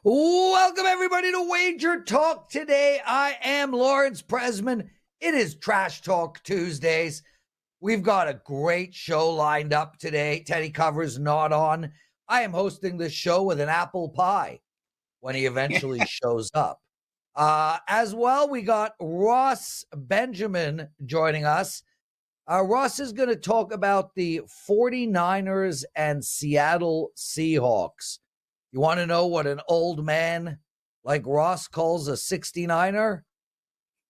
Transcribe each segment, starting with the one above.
Welcome, everybody, to Wager Talk Today. I am Lawrence Presman. It is Trash Talk Tuesdays. We've got a great show lined up today. Teddy Cover's not on. I am hosting this show with an apple pie when he eventually shows up. As well, we got Ross Benjamin joining us. Ross is going to talk about the 49ers and Seattle Seahawks. You want to know what an old man like Ross calls a 69er?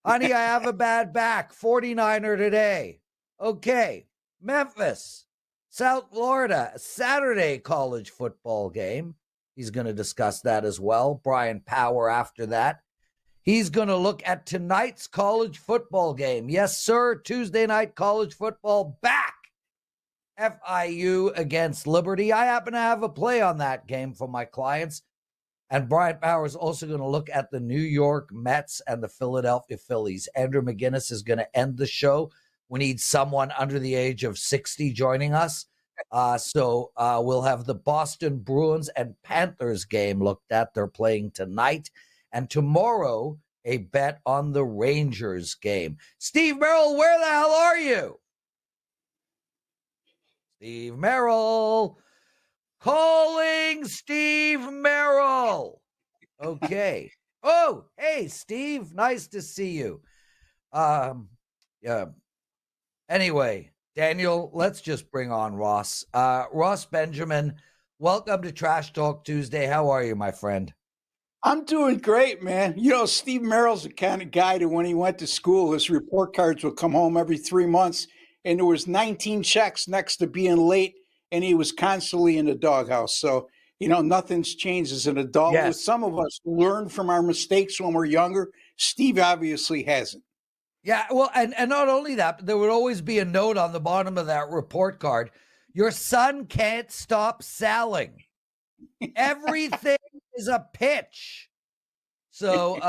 Honey, I have a bad back. 49er today. Okay. Memphis, South Florida, Saturday college football game. He's going to discuss that as well. Bryan Power after that. He's going to look at tonight's college football game. Yes, sir. Tuesday night college football back. FIU against Liberty. I happen to have a play on that game for my clients. And Bryan Power is also going to look at the New York Mets and the Philadelphia Phillies. Andrew McInnis is going to end the show. We need someone under the age of 60 joining us. So we'll have the Boston Bruins and Panthers game looked at. They're playing tonight. And tomorrow, a bet on the Rangers game. Steve Merrill, where the hell are you? Steve Merrill. Calling Steve Merrill. Okay. Oh, hey, Steve. Nice to see you. Yeah. Anyway, Daniel, let's just bring on Ross. Ross Benjamin, welcome to Trash Talk Tuesday. How are you, my friend? I'm doing great, man. You know, Steve Merrill's the kind of guy that when he went to school, his report cards would come home every 3 months, and there was 19 checks next to being late, and he was constantly in the doghouse. So, you know, nothing's changed as an adult. Yes. With some of us learn from our mistakes when we're younger. Steve obviously hasn't. Yeah, well, and not only that, but there would always be a note on the bottom of that report card. Your son can't stop selling. Everything is a pitch. So,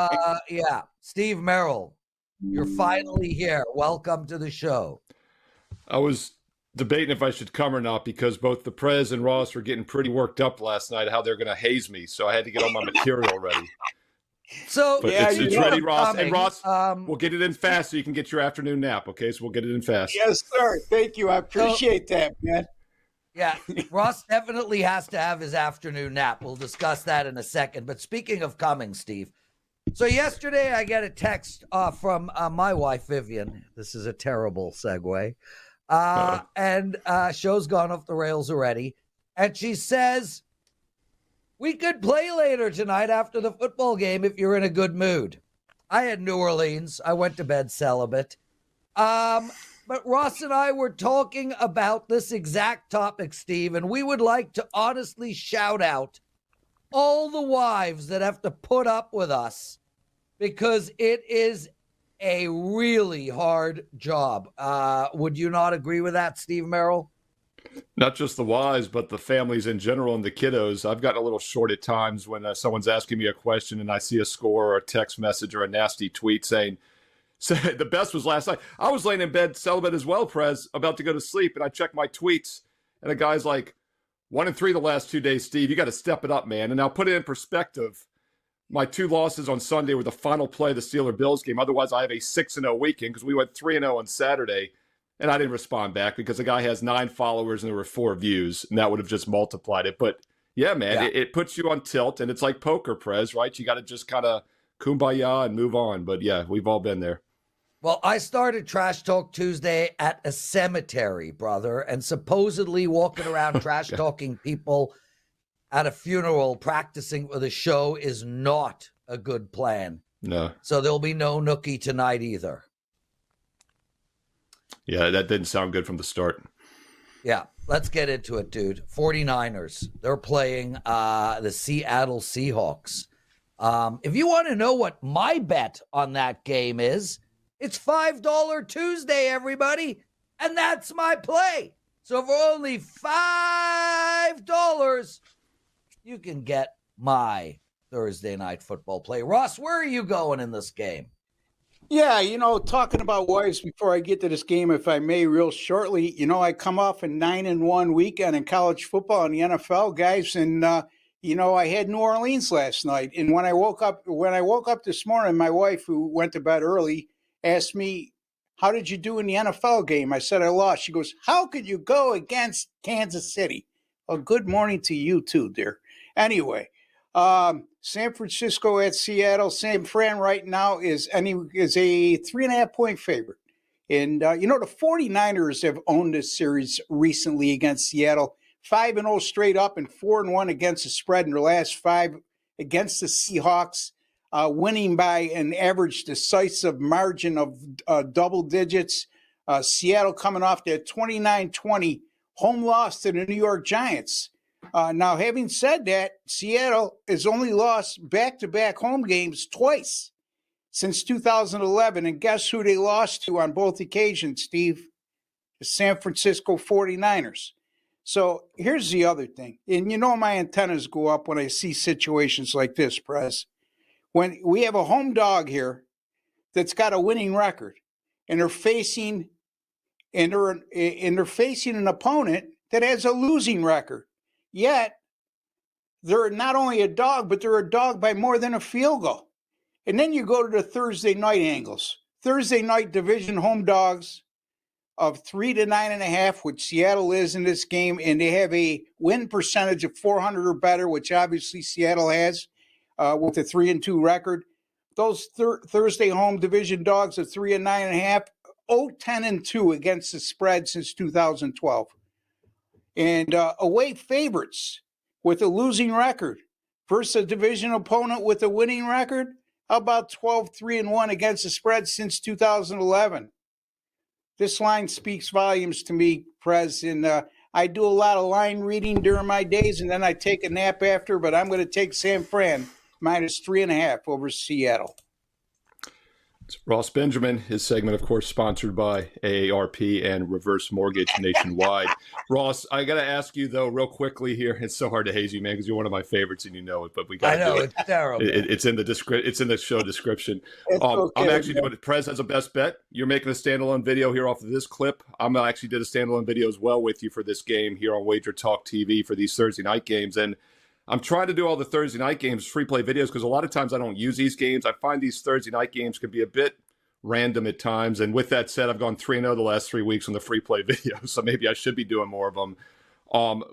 yeah, Steve Merrill, you're finally here. Welcome to the show. I was debating if I should come or not because both the Prez and Ross were getting pretty worked up last night how they're going to haze me. So I had to get all my material ready. So but yeah, it's ready, Ross. Coming. And Ross, we'll get it in fast so you can get your afternoon nap. Okay, so we'll get it in fast. Yes, sir. Thank you. I appreciate that, man. Yeah, Ross definitely has to have his afternoon nap. We'll discuss that in a second. But speaking of coming, Steve, so yesterday I get a text from my wife, Vivian. This is a terrible segue. And show's gone off the rails already. And she says, we could play later tonight after the football game if you're in a good mood. I had New Orleans. I went to bed celibate. But Ross and I were talking about this exact topic, Steve, and we would like to honestly shout out all the wives that have to put up with us because it is a really hard job. Would you not agree with that, Steve Merrill? Not just the wives, but the families in general and the kiddos. I've gotten a little short at times when someone's asking me a question and I see a score or a text message or a nasty tweet saying, so the best was last night. I was laying in bed celibate as well, Prez, about to go to sleep, and I checked my tweets, and a guy's like, 1-3 the last 2 days, Steve. You got to step it up, man. And now put it in perspective. My 2 losses on Sunday were the final play of the Steelers-Bills game. Otherwise, I have a 6-0 weekend because we went 3-0 on Saturday, and I didn't respond back because the guy has 9 followers and there were 4 views, and that would have just multiplied it. But, yeah, man, it puts you on tilt, and it's like poker, Prez, right? You got to just kind of kumbaya and move on. But, yeah, we've all been there. Well, I started Trash Talk Tuesday at a cemetery, brother, and supposedly walking around trash talking people at a funeral practicing for the show is not a good plan. No. So there'll be no nookie tonight either. Yeah, that didn't sound good from the start. Yeah, let's get into it, dude. 49ers, they're playing the Seattle Seahawks. If you want to know what my bet on that game is, it's $5 Tuesday, everybody, and that's my play. So for only $5, you can get my Thursday night football play. Ross, where are you going in this game? Yeah, you know, talking about wives before I get to this game, if I may, real shortly, you know, I come off a 9-1 weekend in college football and the NFL, guys, and I had New Orleans last night, and when I woke up this morning, my wife, who went to bed early, asked me, "How did you do in the NFL game?" I said I lost. She goes, "How could you go against Kansas City?" Well, good morning to you too, dear. Anyway, San Francisco at Seattle. San Fran right now is a 3.5-point favorite. And, the 49ers have owned this series recently against Seattle, 5-0 straight up and 4-1 against the spread in their last 5 against the Seahawks, winning by an average decisive margin of double digits. Seattle coming off that 29-20 home loss to the New York Giants. Now, having said that, Seattle has only lost back-to-back home games twice since 2011. And guess who they lost to on both occasions, Steve? The San Francisco 49ers. So here's the other thing. And my antennas go up when I see situations like this, Prez. When we have a home dog here that's got a winning record, and they're facing an opponent that has a losing record. Yet, they're not only a dog, but they're a dog by more than a field goal. And then you go to the Thursday night angles. Thursday night division home dogs of 3 to 9.5, which Seattle is in this game, and they have a win percentage of 400 or better, which obviously Seattle has with a 3-2 record. Those Thursday home division dogs of 3 and 9.5, 0-10-2 against the spread since 2012. And away favorites with a losing record versus a division opponent with a winning record, how about 12-3-1 against the spread since 2011? This line speaks volumes to me, Prez, and I do a lot of line reading during my days, and then I take a nap after, but I'm going to take San Fran minus 3.5 over Seattle. It's Ross Benjamin. His segment, of course, sponsored by AARP and Reverse Mortgage Nationwide. Ross, I got to ask you, though, real quickly here. It's so hard to haze you, man, because you're one of my favorites and you know it, but we got to do it. It's terrible. It's in the show description. Okay, I'm actually doing it. Prez has a best bet. You're making a standalone video here off of this clip. I'm actually did a standalone video as well with you for this game here on WagerTalk TV for these Thursday night games. And I'm trying to do all the Thursday night games, free play videos, because a lot of times I don't use these games. I find these Thursday night games can be a bit random at times. And with that said, I've gone 3-0 the last 3 weeks on the free play videos, so maybe I should be doing more of them.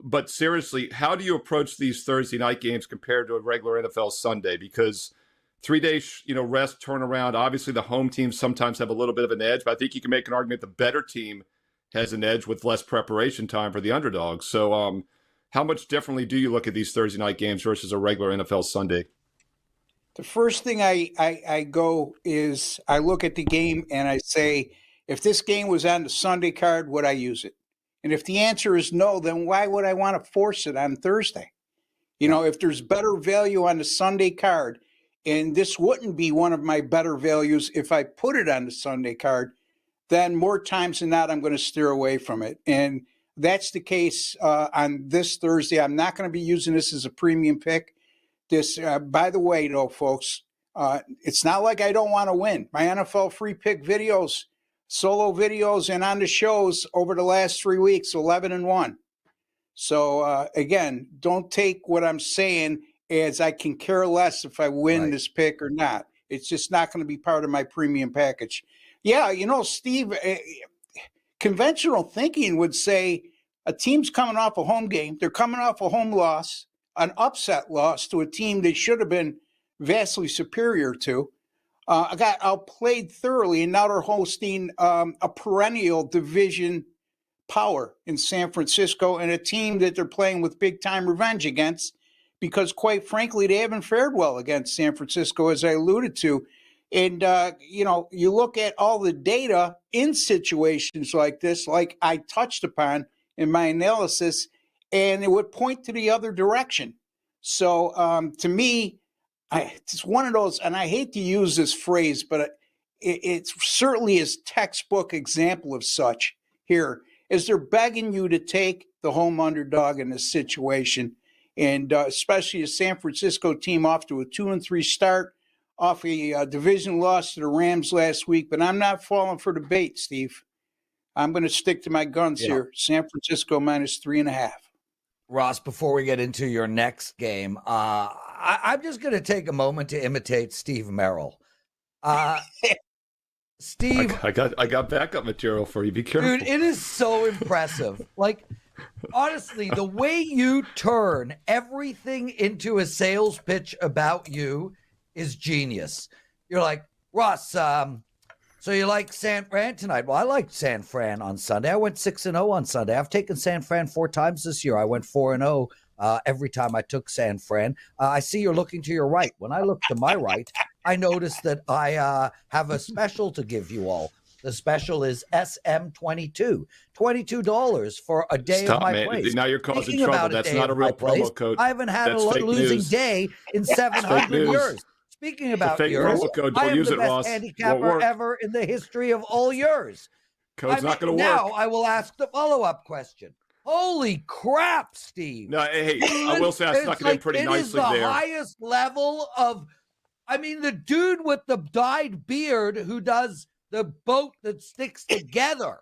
But seriously, how do you approach these Thursday night games compared to a regular NFL Sunday? Because 3 days, rest, turnaround. Obviously, the home teams sometimes have a little bit of an edge, but I think you can make an argument the better team has an edge with less preparation time for the underdog. So, how much differently do you look at these Thursday night games versus a regular NFL Sunday? The first thing I go is I look at the game and I say, if this game was on the Sunday card, would I use it? And if the answer is no, then why would I want to force it on Thursday? If there's better value on the Sunday card, and this wouldn't be one of my better values if I put it on the Sunday card, then more times than not, I'm going to steer away from it. And that's the case on this Thursday. I'm not going to be using this as a premium pick. This, by the way, though, folks, it's not like I don't want to win. My NFL free pick videos, solo videos, and on the shows over the last 3 weeks, 11-1. So, again, don't take what I'm saying as I can care less if I win this pick or not. It's just not going to be part of my premium package. Yeah, Steve, conventional thinking would say a team's coming off a home game. They're coming off a home loss, an upset loss to a team they should have been vastly superior to. Got outplayed thoroughly, and now they're hosting a perennial division power in San Francisco and a team that they're playing with big-time revenge against because, quite frankly, they haven't fared well against San Francisco, as I alluded to. And, you look at all the data in situations like this, like I touched upon in my analysis, and it would point to the other direction. So to me, it's one of those, and I hate to use this phrase, but it certainly is textbook example of such here, is they're begging you to take the home underdog in this situation. And especially a San Francisco team off to a 2-3 start, off a division loss to the Rams last week. But I'm not falling for the bait, Steve. I'm going to stick to my guns here. San Francisco minus 3.5. Ross, before we get into your next game, I'm just going to take a moment to imitate Steve Merrill. Steve, I got backup material for you. Be careful, dude. It is so impressive. Like, honestly, the way you turn everything into a sales pitch about you is genius. You're like, Ross, so you like San Fran tonight? Well, I liked San Fran on Sunday. I went 6-0 on Sunday. I've taken San Fran 4 times this year. I went 4-0 every time I took San Fran. I see you're looking to your right. When I look to my right, I notice that I have a special to give you all. The special is SM22, $22 for a day Stop, of my man. place. Now you're causing Speaking trouble. about That's not a real promo code. I haven't had That's a fake losing news. day in 700 years. Speaking about fake yours, promo code. I Don't am use the it, best Ross. handicapper Won't work. ever in the history of all yours. Code's not going to Now work. I will ask the follow-up question. Holy crap, Steve. No, hey, I will say I stuck it in pretty nicely It is the there. highest level of, I mean, the dude with the dyed beard who does the boat that sticks together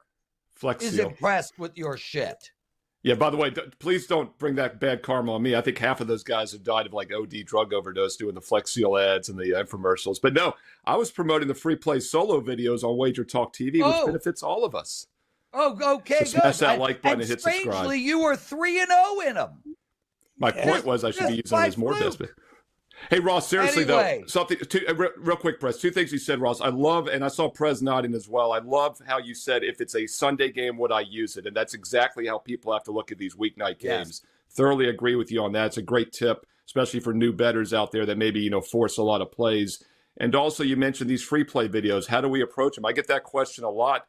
Flex is Seal. impressed with your shit. Yeah, by the way, please don't bring that bad karma on me. I think half of those guys have died of like OD drug overdose doing the Flex Seal ads and the infomercials. But no, I was promoting the free play solo videos on WagerTalk TV, which benefits all of us. Oh, okay, So good. smash that like button and hit strangely, subscribe. you were 3-0 in them. My point was I should be using them as more best. Hey, Ross, seriously, Anyway. though, something real quick, Prez. 2 things you said, Ross. I love, and I saw Prez nodding as well. I love how you said if it's a Sunday game, would I use it? And that's exactly how people have to look at these weeknight games. Yes. Thoroughly agree with you on that. It's a great tip, especially for new bettors out there that maybe, force a lot of plays. And also, you mentioned these free play videos. How do we approach them? I get that question a lot.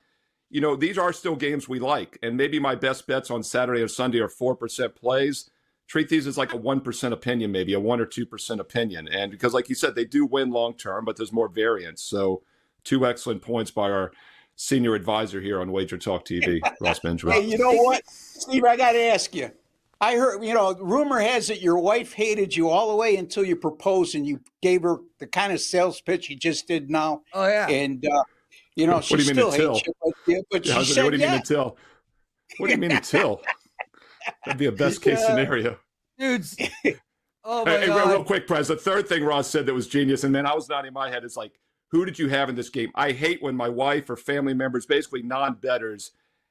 These are still games we like. And maybe my best bets on Saturday or Sunday are 4% plays. Treat these as like a 1% opinion, maybe a 1 or 2% opinion. And because, like you said, they do win long term, but there's more variance. So 2 excellent points by our senior advisor here on WagerTalk TV, Ross Benjamin. Hey, you know what, Steve, I got to ask you. I heard, rumor has it your wife hated you all the way until you proposed and you gave her the kind of sales pitch you just did now. Oh, yeah. And, she still hates you. But she said, what do you mean until? What do you mean until? That'd be a best case scenario. Dudes. Oh, my God. Real quick, Prez. The third thing Ross said that was genius, and then I was nodding my head, is like, who did you have in this game? I hate when my wife or family members, basically non-bettors,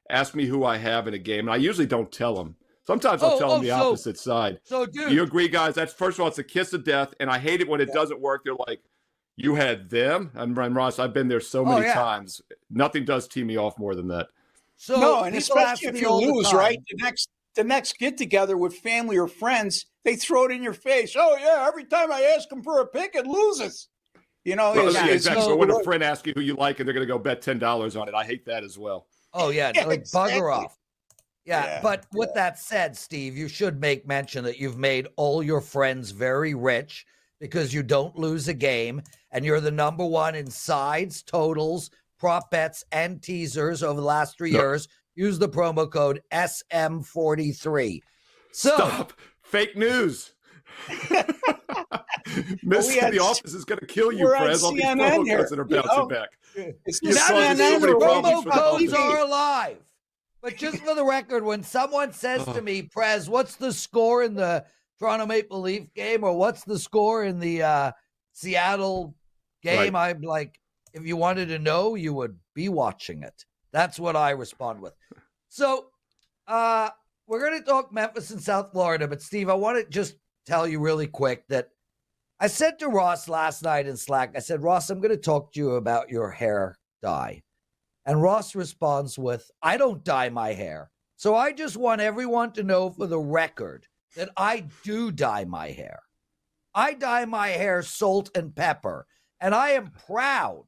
ask me who I have in a game, and I usually don't tell them. Sometimes I'll tell them the opposite side. So, dude. Do you agree, guys? That's, first of all, it's a kiss of death, and I hate it when it doesn't work. They're like, you had them? And Ross, I've been there so many times. Nothing does tee me off more than that. So no, and especially if you lose, right? The next get together with family or friends, they throw it in your face. Oh yeah, every time I ask them for a pick, it loses. Exactly. So when a friend asks you who you like and they're going to go bet $10 on it, I hate that as well. Oh yeah, like exactly. Bugger off. Yeah, but with that said, Steve, you should make mention that you've made all your friends very rich because you don't lose a game, and you're the number one in sides, totals, prop bets, and teasers over the last 3 years. Use the promo code SM43. So, stop. Fake news. The office is going to kill you, Prez. All these promo codes that are bouncing back. Promo codes are alive. But just for the record, when someone says to me, Prez, what's the score in the Toronto Maple Leaf game, or what's the score in the Seattle game? Right. I'm like, if you wanted to know, you would be watching it. That's what I respond with. So we're going to talk Memphis and South Florida. But, Steve, I want to just tell you really quick that I said to Ross last night in Slack, I said, Ross, I'm going to talk to you about your hair dye. And Ross responds with, I don't dye my hair. So I just want everyone to know for the record that I do dye my hair. I dye my hair salt and pepper. And I am proud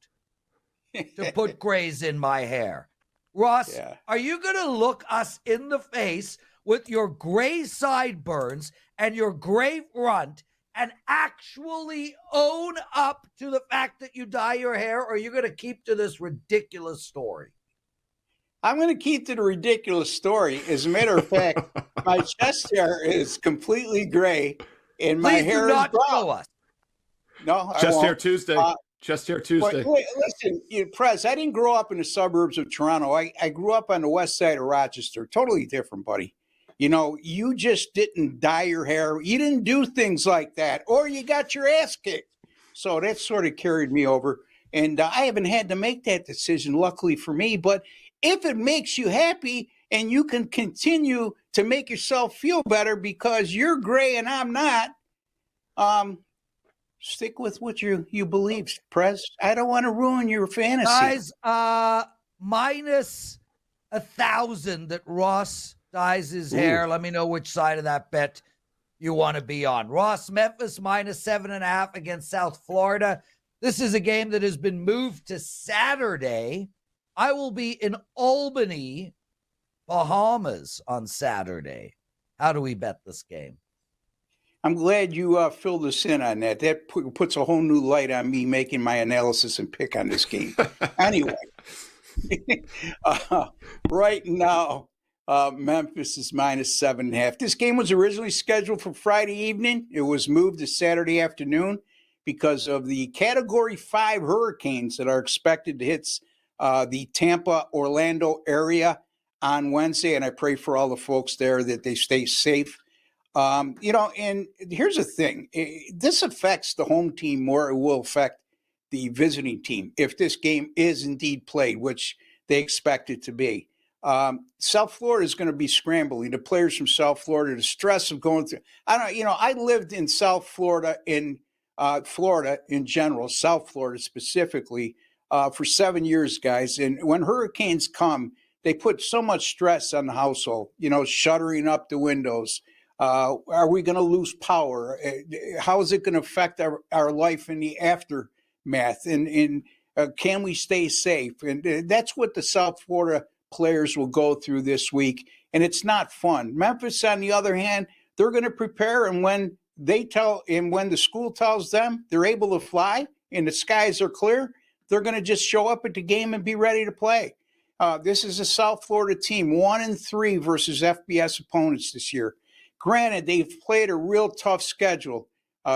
to put grays in my hair. Ross, are you going to look us in the face with your gray sideburns and your gray front and actually own up to the fact that you dye your hair, or are you going to keep to this ridiculous story? I'm going to keep to the ridiculous story. As a matter of fact, my chest hair is completely gray and my hair is brown. Show us. No, Chest hair Tuesday. Chest hair Tuesday. Wait, listen, Prez, I didn't grow up in the suburbs of Toronto. I grew up on the west side of Rochester. Totally different, buddy. You just didn't dye your hair. You didn't do things like that, or you got your ass kicked. So that sort of carried me over. And I haven't had to make that decision, luckily for me. But if it makes you happy and you can continue to make yourself feel better because you're gray and I'm not, stick with what you believe, Prez. I don't want to ruin your fantasy. Guys, minus 1,000 that Ross dyes his hair. Let me know which side of that bet you want to be on. Ross, Memphis minus 7.5 against South Florida. This is a game that has been moved to Saturday. I will be in Albany, Bahamas on Saturday. How do we bet this game? I'm glad you filled us in on that. That puts a whole new light on me making my analysis and pick on this game. Anyway, right now, Memphis is minus 7.5. This game was originally scheduled for Friday evening. It was moved to Saturday afternoon because of the Category 5 hurricanes that are expected to hit the Tampa, Orlando area on Wednesday. And I pray for all the folks there that they stay safe. And here's the thing. This affects the home team more. It will affect the visiting team if this game is indeed played, which they expect it to be. South Florida is going to be scrambling. The players from South Florida, the stress of going through. I lived in South Florida, in Florida in general, South Florida specifically, for 7 years, guys. And when hurricanes come, they put so much stress on the household, shuttering up the windows. Are we going to lose power? How is it going to affect our life in the aftermath? And can we stay safe? And that's what the South Florida players will go through this week. And it's not fun. Memphis, on the other hand, they're going to prepare. And when the school tells them they're able to fly and the skies are clear, they're going to just show up at the game and be ready to play. This is a South Florida team, 1-3 versus FBS opponents this year. Granted, they've played a real tough schedule,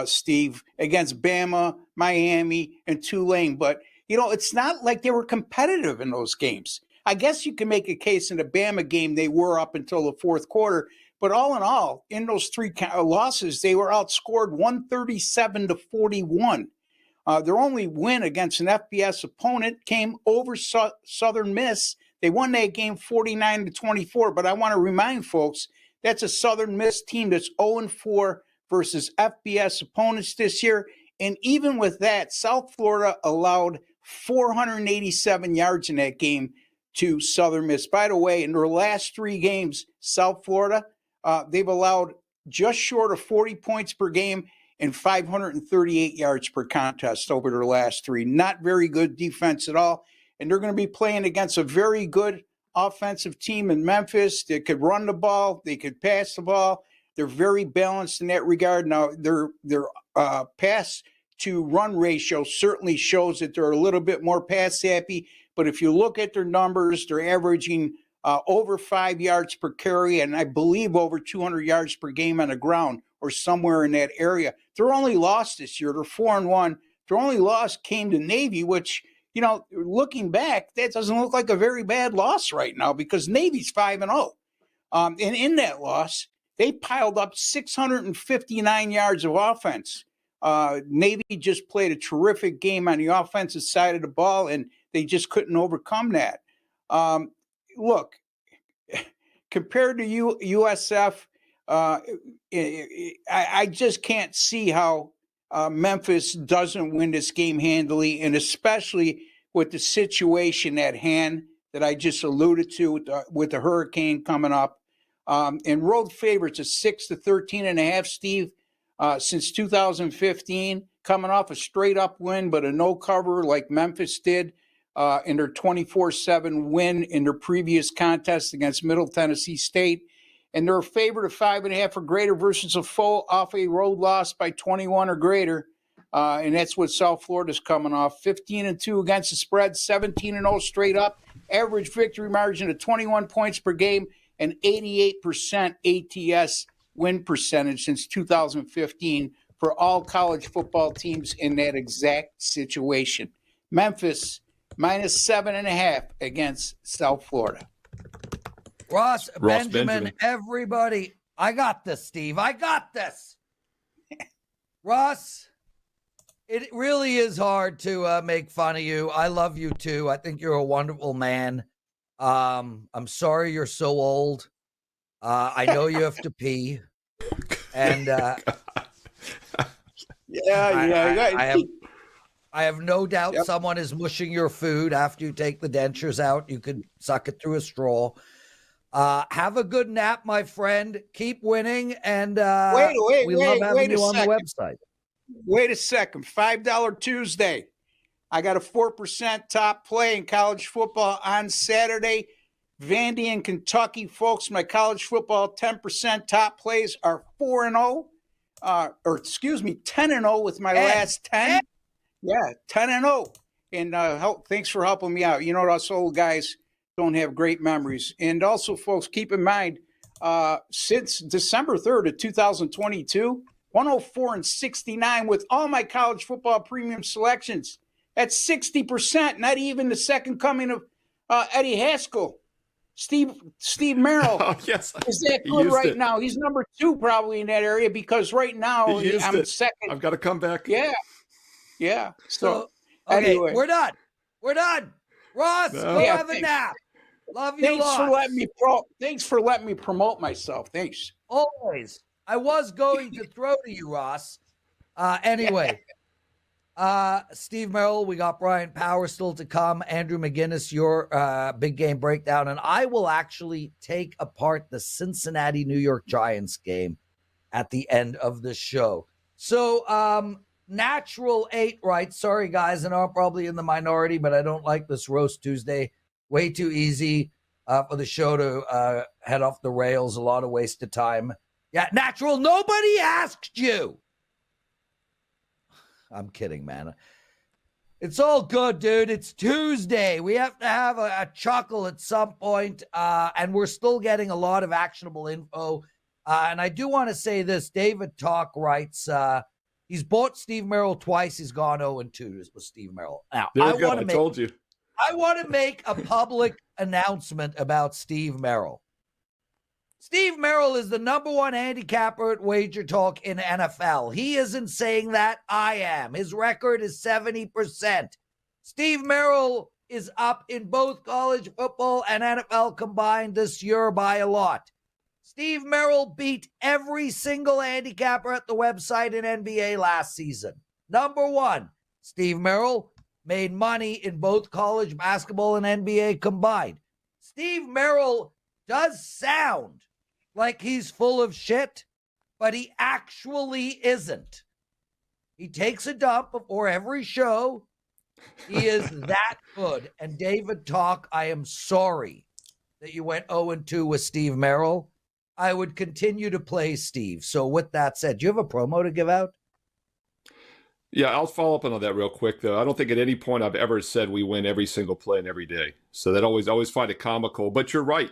Steve, against Bama, Miami, and Tulane. But, it's not like they were competitive in those games. I guess you can make a case in the Bama game they were up until the fourth quarter. But all in all, in those three losses, they were outscored 137-41. Their only win against an FBS opponent came over Southern Miss. They won that game 49-24. But I want to remind folks, that's a Southern Miss team that's 0-4 versus FBS opponents this year. And even with that, South Florida allowed 487 yards in that game to Southern Miss. By the way, in their last 3 games, South Florida, they've allowed just short of 40 points per game and 538 yards per contest over their last 3. Not very good defense at all. And they're going to be playing against a very good offensive team in Memphis. They could run the ball. They could pass the ball. They're very balanced in that regard. Now, their pass to run ratio certainly shows that they're a little bit more pass happy. But if you look at their numbers, they're averaging over 5 yards per carry, and I believe over 200 yards per game on the ground or somewhere in that area. Their only loss this year, they're 4-1. Their only loss came to Navy, which, looking back, that doesn't look like a very bad loss right now because Navy's 5-0. And in that loss, they piled up 659 yards of offense. Navy just played a terrific game on the offensive side of the ball, and they just couldn't overcome that. Look, compared to USF, I just can't see how Memphis doesn't win this game handily, and especially with the situation at hand that I just alluded to with the hurricane coming up. And road favorites of 6-13.5, Steve, since 2015, coming off a straight up win, but a no cover like Memphis did in their 24-7 win in their previous contest against Middle Tennessee State. And they're a favorite of 5.5 or greater versus a foe off a road loss by 21 or greater. And that's what South Florida's coming off. 15-2 against the spread, 17-0 straight up. Average victory margin of 21 points per game and 88% ATS win percentage since 2015 for all college football teams in that exact situation. Memphis, -7.5 against South Florida. Ross Benjamin, everybody. I got this, Steve. I got this. Ross, it really is hard to make fun of you. I love you too. I think you're a wonderful man. I'm sorry you're so old. I know you have to pee. And I have no doubt someone is mushing your food after you take the dentures out. You could suck it through a straw. Have a good nap, my friend. Keep winning, and we love having you on the website. Wait a second. $5 Tuesday. I got a 4% top play in college football on Saturday. Vandy and Kentucky, folks. My college football 10% top plays are 4-0. 10-0 with my last 10. Yeah, 10-0. And thanks for helping me out. You know, us old guys don't have great memories. And also, folks, keep in mind, since December 3rd of 2022, 104-69 with all my college football premium selections. That's 60%, not even the second coming of Eddie Haskell. Steve Merrill is that good right now. He's number 2 probably in that area because right now I'm second. I've got to come back. Yeah. So anyway. We're done. Ross, go have a nap. Love you. Thanks for letting me promote myself. Thanks. Always. I was going to throw to you, Ross. Anyway. Steve Merrill, we got Brian Power still to come. Andrew McInnis, your big game breakdown. And I will actually take apart the Cincinnati New York Giants game at the end of the show. So, natural 8, right? Sorry, guys. And I'm probably in the minority, but I don't like this Roast Tuesday. Way too easy for the show to head off the rails. A lot of wasted time. Yeah, natural. Nobody asked you. I'm kidding, man. It's all good, dude. It's Tuesday. We have to have a chuckle at some point, and we're still getting a lot of actionable info. And I do want to say this. David Talk writes, he's bought Steve Merrill twice. He's gone 0-2 with Steve Merrill. Now, I told you. I want to make a public announcement about Steve Merrill. Steve Merrill is the number 1 handicapper at WagerTalk in NFL. He isn't saying that. I am. His record is 70%. Steve Merrill is up in both college football and NFL combined this year by a lot. Steve Merrill beat every single handicapper at the website in NBA last season. Number 1, Steve Merrill made money in both college basketball and NBA combined. Steve Merrill does sound like he's full of shit, but he actually isn't. He takes a dump before every show. He is that good. And David Talk, I am sorry that you went 0-2 with Steve Merrill. I would continue to play Steve. So with that said, do you have a promo to give out? Yeah, I'll follow up on that real quick, though. I don't think at any point I've ever said we win every single play and every day. So that always find it comical. But you're right.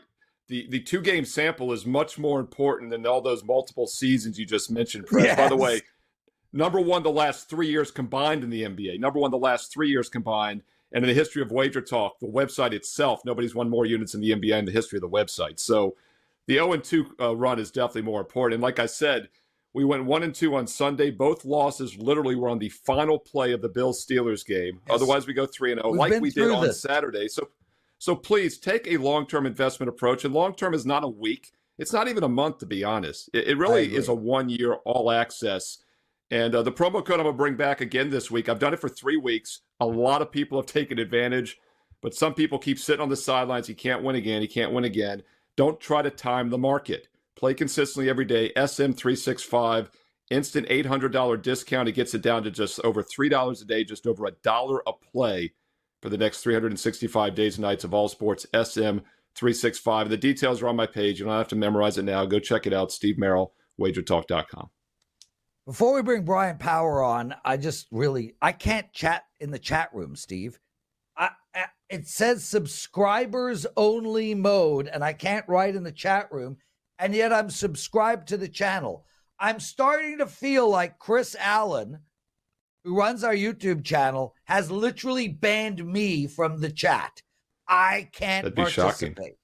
The 2-game sample is much more important than all those multiple seasons you just mentioned, Prez. Yes. By the way, number 1 the last 3 years combined in the NBA. Number 1 the last 3 years combined. And in the history of WagerTalk, the website itself, nobody's won more units in the NBA in the history of the website. So the 0-2 run is definitely more important. And like I said, we went 1-2 on Sunday. Both losses literally were on the final play of the Bills-Steelers game. Yes. Otherwise, we go 3-0 like we did on Saturday. So please take a long-term investment approach. And long-term is not a week. It's not even a month, to be honest. It really is a 1-year all-access. And the promo code I'm going to bring back again this week. I've done it for 3 weeks. A lot of people have taken advantage. But some people keep sitting on the sidelines. He can't win again. Don't try to time the market. Play consistently every day. SM365. Instant $800 discount. It gets it down to just over $3 a day. Just over $1 a play for the next 365 days and nights of all sports, SM365. The details are on my page. You don't have to memorize it now. Go check it out, Steve Merrill, WagerTalk.com. Before we bring Brian Power on, I can't chat in the chat room, Steve. It says subscribers only mode, and I can't write in the chat room, and yet I'm subscribed to the channel. I'm starting to feel like Chris Allen, who runs our YouTube channel, has literally banned me from the chat. I can't participate. Shocking.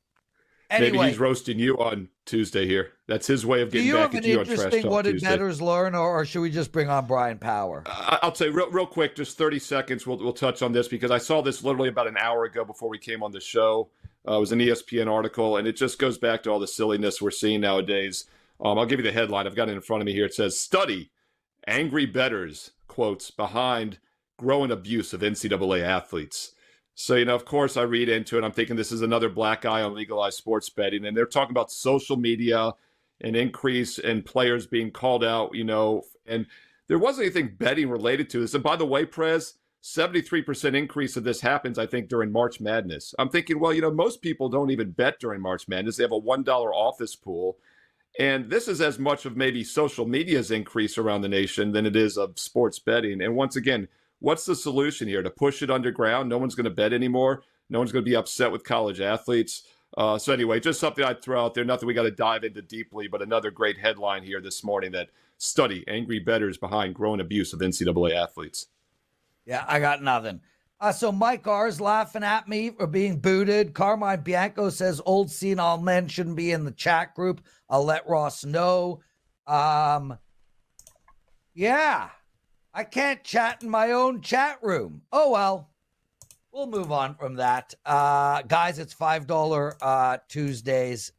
Anyway, maybe he's roasting you on Tuesday here. That's his way of getting back at you on Trash Talk Tuesday. What did bettors learn, or should we just bring on Bryan Power? I'll say real quick, just 30 seconds. We'll touch on this because I saw this literally about an hour ago before we came on the show. It was an ESPN article, and it just goes back to all the silliness we're seeing nowadays. I'll give you the headline. I've got it in front of me here. It says, "Study, angry bettors, quotes, behind growing abuse of NCAA athletes." So, of course, I read into it. I'm thinking this is another black eye on legalized sports betting. And they're talking about social media, an increase in players being called out, and there wasn't anything betting related to this. And by the way, Prez, 73% increase of this happens, I think, during March Madness. I'm thinking, well, most people don't even bet during March Madness. They have a $1 office pool. And this is as much of maybe social media's increase around the nation than it is of sports betting. And once again, what's the solution here? To push it underground? No one's going to bet anymore. No one's going to be upset with college athletes. So anyway, just something I'd throw out there. Nothing we got to dive into deeply, but another great headline here this morning that study angry bettors behind growing abuse of NCAA athletes. Yeah, I got nothing. So Mike R's laughing at me for being booted. Carmine Bianco says old senile men shouldn't be in the chat group. I'll let Ross know. Yeah, I can't chat in my own chat room. Oh, well, we'll move on from that. Guys, it's $5 Tuesdays.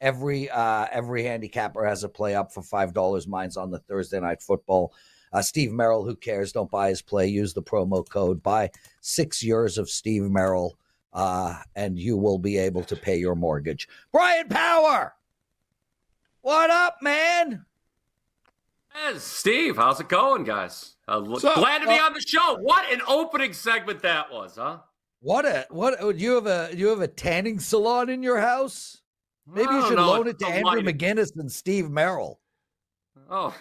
Every handicapper has a play up for $5. Mine's on the Thursday Night Football. Steve Merrill, who cares? Don't buy his play. Use the promo code. Buy 6 years of Steve Merrill, and you will be able to pay your mortgage. Bryan Power, what up, man? Hey, Steve, how's it going, guys? Glad to be on the show. What an opening segment that was, huh? What you have a tanning salon in your house? Maybe you should loan it to Andrew McInnis and Steve Merrill. Oh,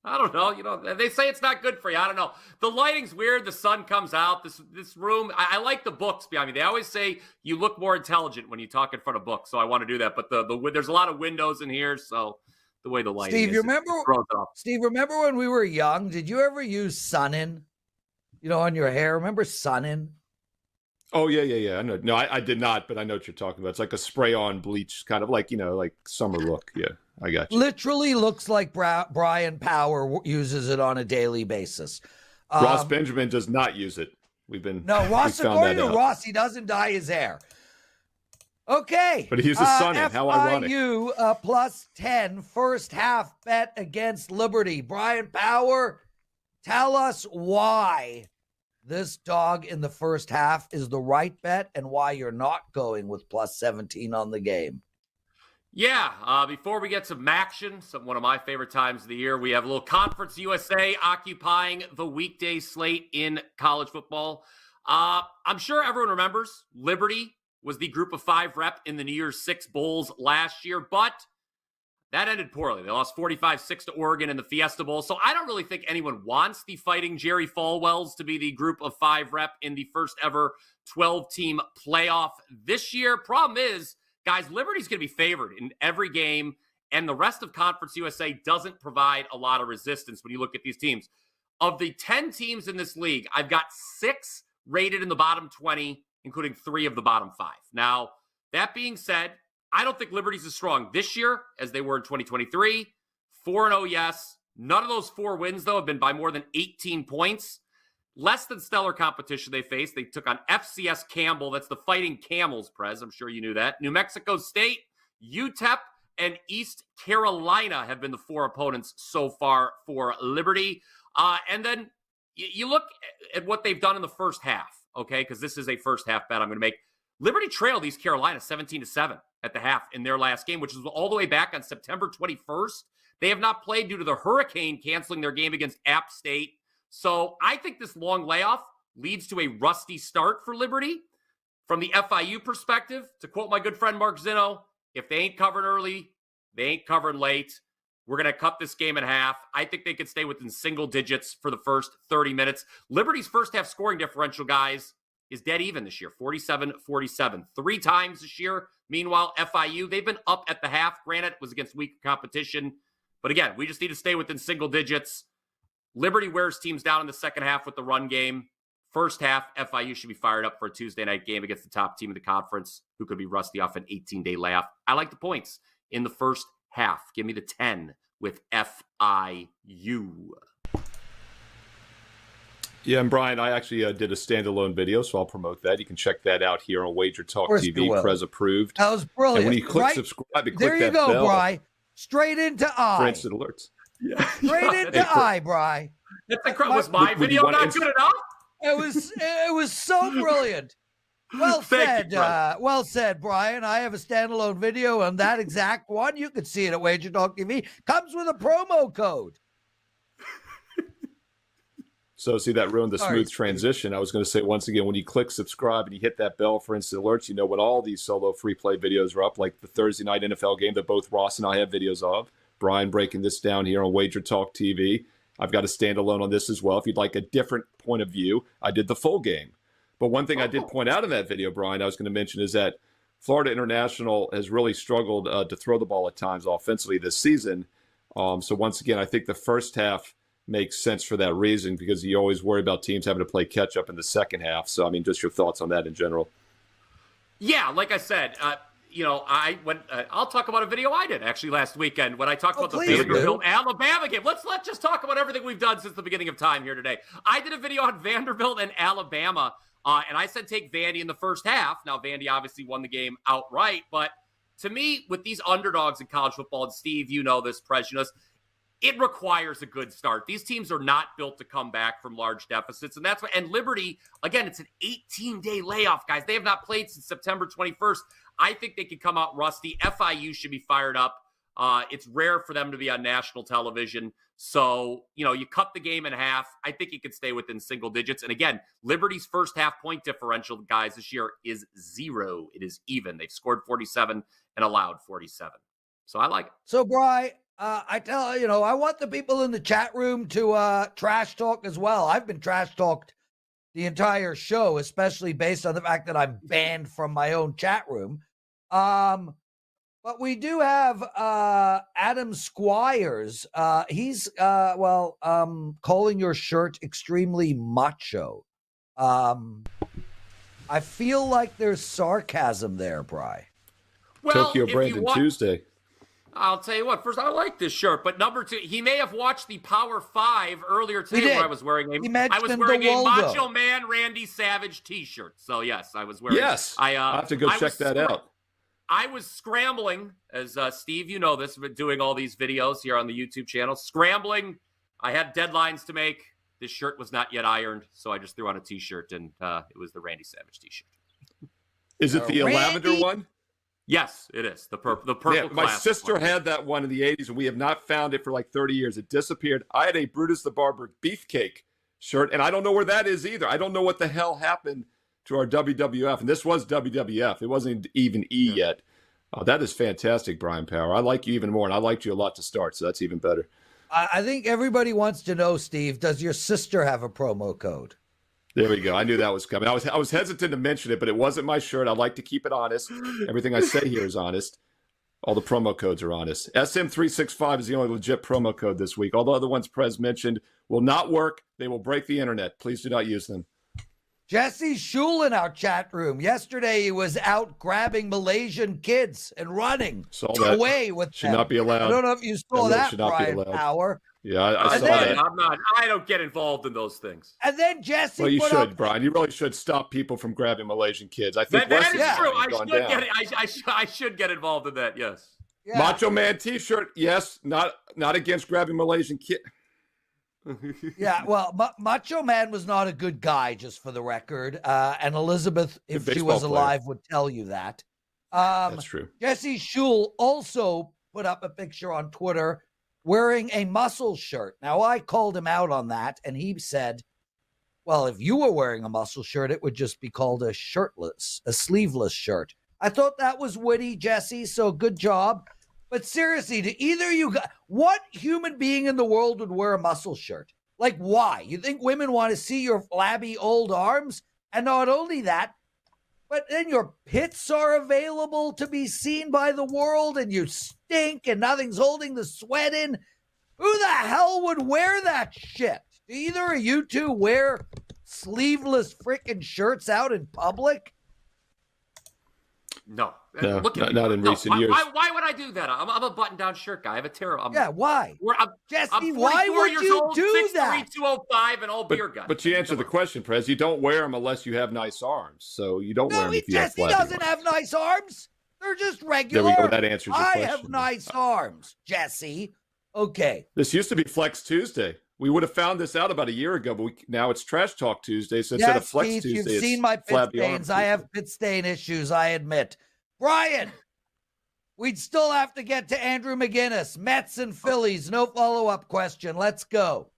I don't know. They say it's not good for you. I don't know. The lighting's weird. The sun comes out. This room. I like the books behind me. They always say you look more intelligent when you talk in front of books. So I want to do that. But there's a lot of windows in here, so the way the lighting Steve, is. Steve, remember when we were young? Did you ever use Sun-In? On your hair. Remember Sun-In? Oh yeah. I know. No, I did not, but I know what you're talking about. It's like a spray-on bleach, kind of like like summer look. Yeah. I got you. Literally looks like Bryan Power uses it on a daily basis. Ross Benjamin does not use it. Ross, according to Ross, he doesn't dye his hair. Okay. But he uses Sun-In. How ironic. FIU +10 first half bet against Liberty. Bryan Power, tell us why this dog in the first half is the right bet and why you're not going with +17 on the game. Yeah, before we get some action, one of my favorite times of the year, we have a little Conference USA occupying the weekday slate in college football. I'm sure everyone remembers Liberty was the group of 5 rep in the New Year's 6 Bowls last year, but that ended poorly. They lost 45-6 to Oregon in the Fiesta Bowl, so I don't really think anyone wants the Fighting Jerry Falwells to be the group of 5 rep in the first ever 12-team playoff this year. Problem is, guys, Liberty's going to be favored in every game, and the rest of Conference USA doesn't provide a lot of resistance when you look at these teams. Of the 10 teams in this league, I've got 6 rated in the bottom 20, including 3 of the bottom 5. Now, that being said, I don't think Liberty's as strong this year as they were in 2023. 4-0, yes. None of those 4 wins, though, have been by more than 18 points. Less than stellar competition they faced. They took on FCS Campbell. That's the Fighting Camels, Prez. I'm sure you knew that. New Mexico State, UTEP, and East Carolina have been the 4 opponents so far for Liberty. And then you look at what they've done in the first half, okay? Because this is a first half bet I'm going to make. Liberty trailed East Carolina 17-7 at the half in their last game, which was all the way back on September 21st. They have not played due to the hurricane canceling their game against App State. So I think this long layoff leads to a rusty start for Liberty. From the FIU perspective, to quote my good friend Mark Zinno, if they ain't covering early, they ain't covering late. We're going to cut this game in half. I think they could stay within single digits for the first 30 minutes. Liberty's first half scoring differential, guys, is dead even this year, 47-47. 3 times this year. Meanwhile, FIU, they've been up at the half. Granted, it was against weaker competition. But again, we just need to stay within single digits. Liberty wears teams down in the second half with the run game. First half, FIU should be fired up for a Tuesday night game against the top team in the conference who could be rusty off an 18-day layoff. I like the points in the first half. Give me the 10 with FIU. Yeah, and Brian, I actually did a standalone video, so I'll promote that. You can check that out here on WagerTalk TV. Prez approved. That was brilliant. And when you click subscribe and click there you that go, bell, Bry. Straight into eye. for instant alerts. Yeah. Straight into eye, Bry. Was my video not good enough? It was so brilliant. Well said, well said, Brian. I have a standalone video on that exact one. You can see it at WagerTalk TV. Comes with a promo code. So, see, that ruined the smooth transition. I was going to say, once again, when you click subscribe and you hit that bell for instant alerts, you know when all these solo free play videos are up, like the Thursday night NFL game that both Ross and I have videos of. Brian breaking this down here on WagerTalk TV. I've got a standalone on this as well. If you'd like a different point of view, I did the full game. But one thing I did point out in that video, Brian, I was going to mention is that Florida International has really struggled to throw the ball at times offensively this season. So once again, I think the first half makes sense for that reason because you always worry about teams having to play catch up in the second half. So, I mean, just your thoughts on that in general. Yeah, like I said, I'll talk about a video I did actually last weekend when I talked about the Vanderbilt Alabama game. Let's just talk about everything we've done since the beginning of time here today. I did a video on Vanderbilt and Alabama, and I said take Vandy in the first half. Now, Vandy obviously won the game outright, but to me, with these underdogs in college football, and Steve, you know this, Prez, you know this, it requires a good start. These teams are not built to come back from large deficits. And that's why, and Liberty, again, it's an 18-day layoff, guys. They have not played since September 21st. I think they could come out rusty. FIU should be fired up. It's rare for them to be on national television. So, you cut the game in half. I think you could stay within single digits. And again, Liberty's first half point differential, guys, this year is 0. It is even. They've scored 47 and allowed 47. So I like it. So, Bri, I want the people in the chat room to trash talk as well. I've been trash talked the entire show, especially based on the fact that I'm banned from my own chat room. But we do have Adam Squires. He's calling your shirt extremely macho. I feel like there's sarcasm there, Bri. Well, Tokyo Brandon Tuesday. I'll tell you what. First, I like this shirt, but number 2, he may have watched the Power 5 earlier today where I was wearing a Macho Man Randy Savage T-shirt. So yes, I was wearing. Yes, I have to go check that out. I was scrambling, as Steve, you know this, but doing all these videos here on the YouTube channel. Scrambling, I had deadlines to make. This shirt was not yet ironed, so I just threw on a T-shirt, and it was the Randy Savage T-shirt. Is it the lavender one? Yes, it is. The purple. Yeah, my sister had that one in the 80s, and we have not found it for like 30 years. It disappeared. I had a Brutus the Barber Beefcake shirt, and I don't know where that is either. I don't know what the hell happened to our WWF, and this was WWF. It wasn't even E yet. That is fantastic, Brian Power. I like you even more, and I liked you a lot to start, so that's even better. I think everybody wants to know, Steve, does your sister have a promo code? There we go. I knew that was coming. I was hesitant to mention it, but it wasn't my shirt. I like to keep it honest. Everything I say here is honest. All the promo codes are honest. SM365 is the only legit promo code this week. All the other ones Prez mentioned will not work. They will break the internet. Please do not use them. Jesse Schul in our chat room. Yesterday, he was out grabbing Malaysian kids and running away with them. Should not be allowed. I don't know if you saw that, Brian Power. Yeah, I saw that. I don't get involved in those things. And then Jesse. Well, you should, Brian. You really should stop people from grabbing Malaysian kids. I think that is true. I should get involved in that. Yes. Yeah. Macho Man T-shirt. Yes. Not against grabbing Malaysian kids. Yeah, well, Macho Man was not a good guy, just for the record. And Elizabeth, if she was alive, would tell you that. That's true. Jesse Schul also put up a picture on Twitter wearing a muscle shirt. Now, I called him out on that, and he said, well, if you were wearing a muscle shirt, it would just be called a sleeveless shirt. I thought that was witty, Jesse, so good job. But seriously, do either you guys, what human being in the world would wear a muscle shirt? Like, why? You think women want to see your flabby old arms? And not only that, but then your pits are available to be seen by the world, and you stink, and nothing's holding the sweat in. Who the hell would wear that shit? Do either of you two wear sleeveless freaking shirts out in public? No. No, Look at not in recent years. Why would I do that? I'm a button-down shirt guy. I have a terrible. Why? Jesse, I'm why would years you old, do that? 6'3", 205, and all beer guy. But you answered the question, Prez. You don't wear them unless you have nice arms. So you don't wear them if you have Jesse flabby doesn't arms. have nice arms. They're just regular. There we go. That answers your question. I have nice arms, Jesse. Okay. This used to be Flex Tuesday. We would have found this out about a year ago, but now it's Trash Talk Tuesday. So instead of Flex Keith, Tuesday, you've seen my pit flabby stains. arms I Tuesday. have pit stain issues, I admit. Bryan, we'd still have to get to Andrew McInnis. Mets and Phillies. No follow-up question. Let's go.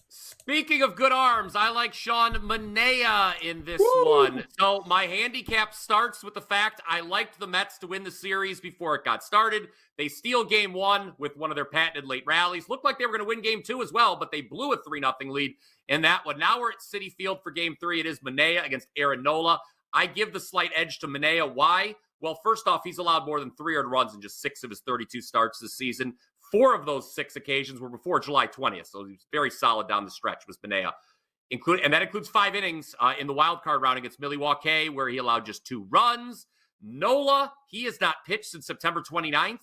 Speaking of good arms, I like Sean Manaea in this one. So my handicap starts with the fact I liked the Mets to win the series before it got started. They steal game 1 with one of their patented late rallies. Looked like they were going to win game 2 as well, but they blew a 3-0 lead in that one. Now we're at Citi Field for game 3. It is Manaea against Aaron Nola. I give the slight edge to Manaea. Why? Well, first off, he's allowed more than 300 runs in just 6 of his 32 starts this season. 4 of those 6 occasions were before July 20th, so he's very solid down the stretch, was Manaea. And that includes 5 innings in the wild card round against Milwaukee, where he allowed just 2 runs. Nola, he has not pitched since September 29th,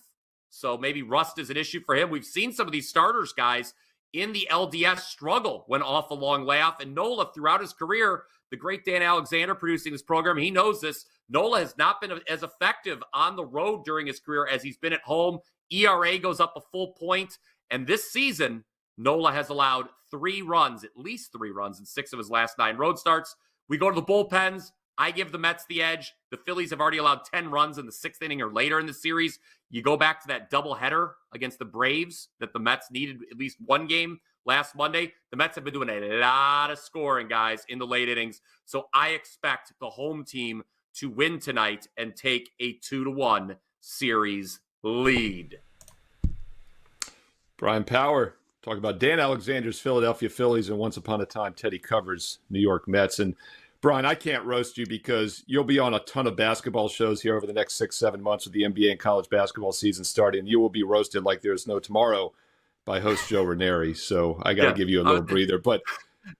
so maybe rust is an issue for him. We've seen some of these starters, guys, in the LDS struggle when off a long layoff, and Nola, throughout his career, the great Dan Alexander producing this program, he knows this. Nola has not been as effective on the road during his career as he's been at home. ERA goes up a full point. And this season, Nola has allowed 3 runs, at least 3 runs in 6 of his last 9 road starts. We go to the bullpens. I give the Mets the edge. The Phillies have already allowed 10 runs in the 6th inning or later in the series. You go back to that doubleheader against the Braves that the Mets needed at least one game last Monday. The Mets have been doing a lot of scoring, guys, in the late innings. So I expect the home team to win tonight and take a 2-1 series lead. Brian Power, talk about Dan Alexander's Philadelphia Phillies and once upon a time Teddy covers New York Mets. And Brian, I can't roast you because you'll be on a ton of basketball shows here over the next 6-7 months with the NBA and college basketball season starting. And you will be roasted like there's no tomorrow by host Joe Ranieri. So I got to give you a little breather. But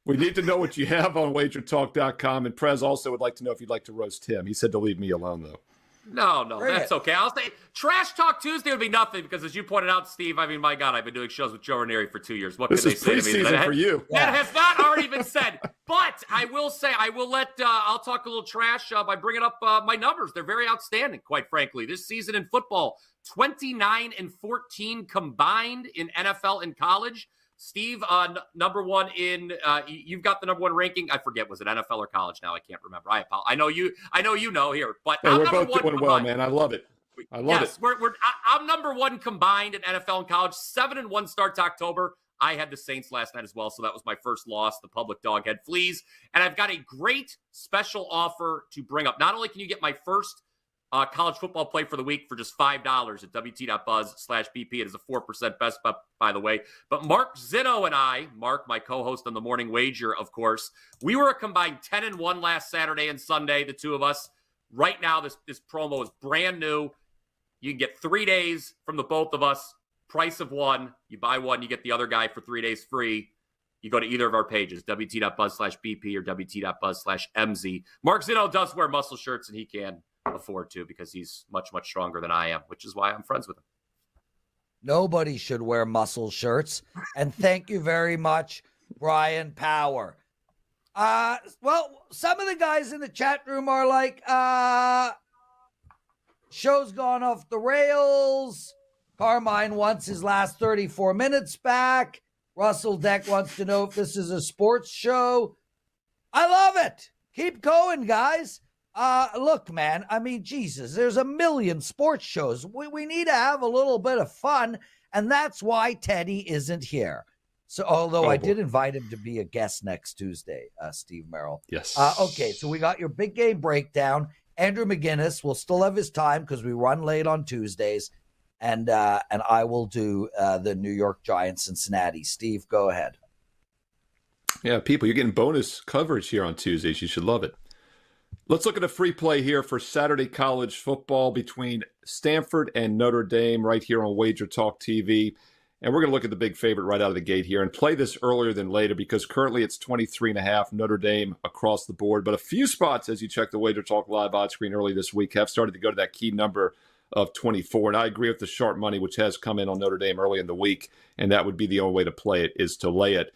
we need to know what you have on WagerTalk.com. And Prez also would like to know if you'd like to roast him. He said to leave me alone, though. No, that's okay. I'll say Trash Talk Tuesday would be nothing because, as you pointed out, Steve, I mean, my God, I've been doing shows with Joe Ranieri for 2 years. What this can they is say to me? preseason for you. That has not already been said. But I will say, I'll talk a little trash by bringing up my numbers. They're very outstanding, quite frankly. This season in football, 29-14 combined in NFL and college. Steve, number one in, you've got the number 1 ranking. I forget, was it NFL or college now? I can't remember. I know you know here, but hey, I'm we're number both 1 doing well, man. I love it. I love it. I'm number 1 combined in NFL and college. 7-1 start to October. I had the Saints last night as well, so that was my first loss. The public dog had fleas. And I've got a great special offer to bring up. Not only can you get my first college football play for the week for just $5 at wt.buzz/BP. It is a 4% best bet, by the way. But Mark Zino and I, Mark, my co-host on the Morning Wager, of course, we were a combined 10-1 last Saturday and Sunday, the two of us. Right now, this promo is brand new. You can get 3 days from the both of us. Price of 1. You buy 1, you get the other guy for 3 days free. You go to either of our pages, wt.buzz/BP or wt.buzz/MZ. Mark Zino does wear muscle shirts, and he can afford to because he's much, much stronger than I am, which is why I'm friends with him. Nobody should wear muscle shirts. And thank you very much, Brian Power. Well, some of the guys in the chat room are like, show's gone off the rails. Carmine wants his last 34 minutes back. Russell Deck wants to know if this is a sports show. I love it. Keep going, guys. Look, man, I mean, Jesus, there's a million sports shows. We need to have a little bit of fun, and that's why Teddy isn't here. So, although I did invite him to be a guest next Tuesday, Steve Merrill. Yes. Okay, so we got your big game breakdown. Andrew McInnis will still have his time because we run late on Tuesdays, and I will do the New York Giants Cincinnati. Steve, go ahead. Yeah, people, you're getting bonus coverage here on Tuesdays. You should love it. Let's look at a free play here for Saturday college football between Stanford and Notre Dame right here on Wager Talk TV. And we're going to look at the big favorite right out of the gate here and play this earlier than later because currently it's 23.5 Notre Dame across the board. But a few spots, as you check the WagerTalk live odds screen early this week, have started to go to that key number of 24. And I agree with the sharp money, which has come in on Notre Dame early in the week. And that would be the only way to play it, is to lay it.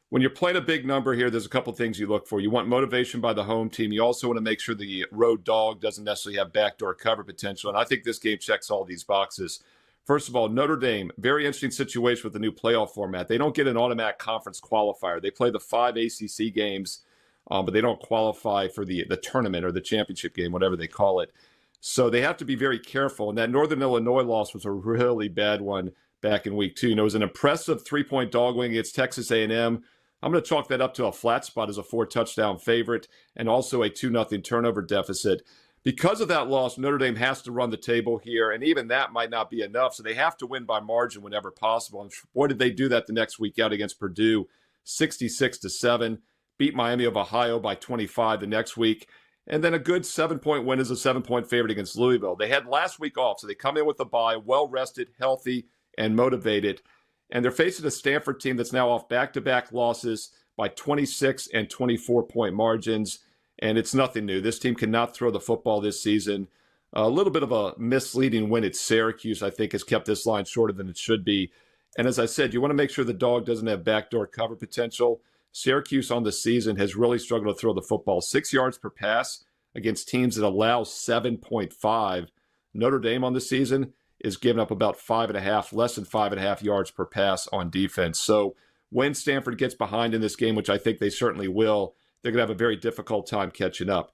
When you're playing a big number here, there's a couple things you look for. You want motivation by the home team. You also want to make sure the road dog doesn't necessarily have backdoor cover potential. And I think this game checks all these boxes. First of all, Notre Dame, very interesting situation with the new playoff format. They don't get an automatic conference qualifier. They play the 5 ACC games, but they don't qualify for the tournament or the championship game, whatever they call it. So they have to be very careful. And that Northern Illinois loss was a really bad one back in week 2. It was an impressive 3-point dog win against Texas A&M. I'm going to chalk that up to a flat spot as a 4-touchdown favorite and also a 2-0 turnover deficit. Because of that loss, Notre Dame has to run the table here, and even that might not be enough, so they have to win by margin whenever possible. And boy, did they do that the next week out against Purdue, 66-7, beat Miami of Ohio by 25 the next week, and then a good 7-point win as a 7-point favorite against Louisville. They had last week off, so they come in with a bye, well-rested, healthy, and motivated. And they're facing a Stanford team that's now off back-to-back losses by 26 and 24-point margins. And it's nothing new. This team cannot throw the football this season. A little bit of a misleading win at Syracuse, I think, has kept this line shorter than it should be. And as I said, you want to make sure the dog doesn't have backdoor cover potential. Syracuse on the season has really struggled to throw the football. 6 yards per pass against teams that allow 7.5. Notre Dame on the season is giving up about 5.5, less than 5.5 yards per pass on defense. So when Stanford gets behind in this game, which I think they certainly will, they're going to have a very difficult time catching up.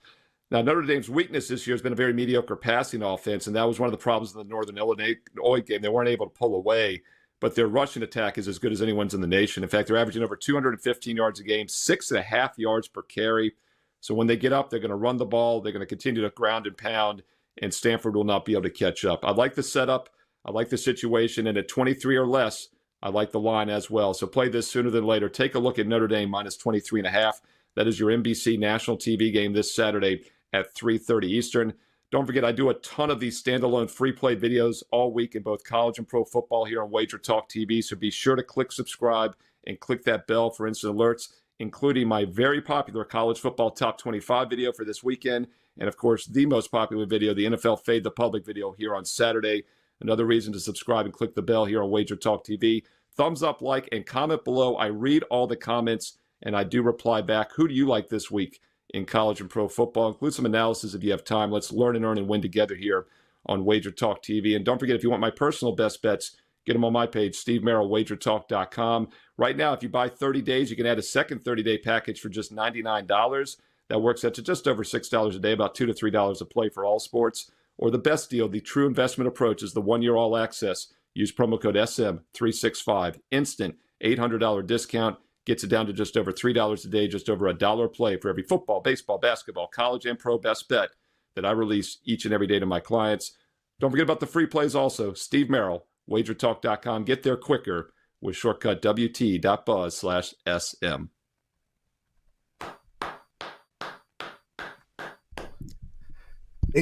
Now, Notre Dame's weakness this year has been a very mediocre passing offense, and that was one of the problems in the Northern Illinois game. They weren't able to pull away, but their rushing attack is as good as anyone's in the nation. In fact, they're averaging over 215 yards a game, 6.5 yards per carry. So when they get up, they're going to run the ball. They're going to continue to ground and pound, and Stanford will not be able to catch up. I like the setup. I like the situation, and at 23 or less, I like the line as well. So play this sooner than later. Take a look at Notre Dame minus 23.5. That is your NBC national TV game this Saturday at 3:30 Eastern. Don't forget, I do a ton of these standalone free play videos all week in both college and pro football here on WagerTalk TV. So be sure to click subscribe and click that bell for instant alerts, including my very popular college football top 25 video for this weekend. And of course, the most popular video, the NFL Fade the Public video here on Saturday. Another reason to subscribe and click the bell here on WagerTalk TV. Thumbs up, like, and comment below. I read all the comments, and I do reply back. Who do you like this week in college and pro football? Include some analysis if you have time. Let's learn and earn and win together here on WagerTalk TV. And don't forget, if you want my personal best bets, get them on my page, stevemerrillwagertalk.com. Right now, if you buy 30 days, you can add a second 30-day package for just $99. That works out to just over $6 a day, about $2 to $3 a play for all sports. Or the best deal, the true investment approach, is the one-year all access. Use promo code SM365. Instant $800 discount. Gets it down to just over $3 a day, just over $1 a play for every football, baseball, basketball, college, and pro best bet that I release each and every day to my clients. Don't forget about the free plays also. Steve Merrill, WagerTalk.com. Get there quicker with shortcut WT.buzz/SM.